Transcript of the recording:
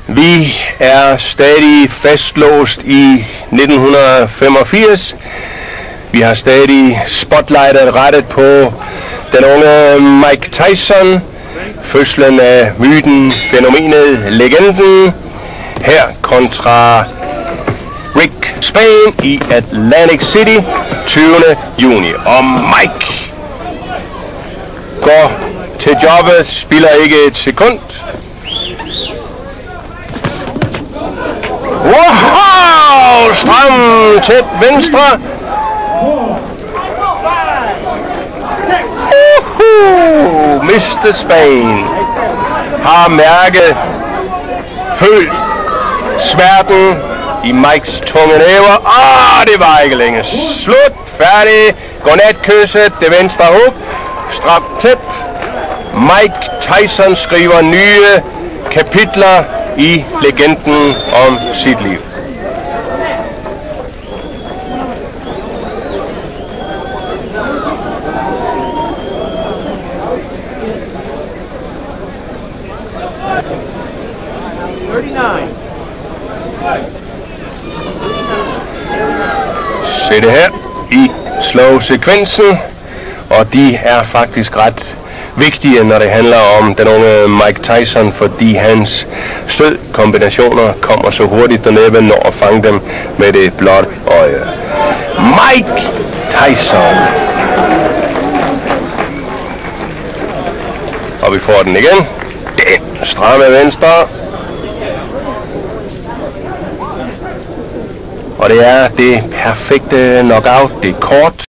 Vi er stadig fastlåst i 1985. Vi har stadig spotlightet rettet på den unge Mike Tyson. Fødslen af myten, fænomenet, legenden. Her kontra Rick Spain i Atlantic City 20. juni. Og Mike går til jobbet, spiller ikke et sekund. Wow! Stram, tæt venstre. Mr. Spain har mærket, følt smerten i Mikes tunge næver. Det var ikke længe. Slut, færdig. Godnatkysset, det venstre hug. Strap tæt. Mike Tyson skriver nye kapitler i legenden om sit liv. Se det her i slow-sekvensen, og de er faktisk ret vigtige, når det handler om den unge Mike Tyson, fordi hans stødkombinationer kommer så hurtigt dernede, når at fange dem med det blåt øje. Mike Tyson. Og vi får den igen. Den stramme venstre. Og det er det perfekte knockout. Det er kort.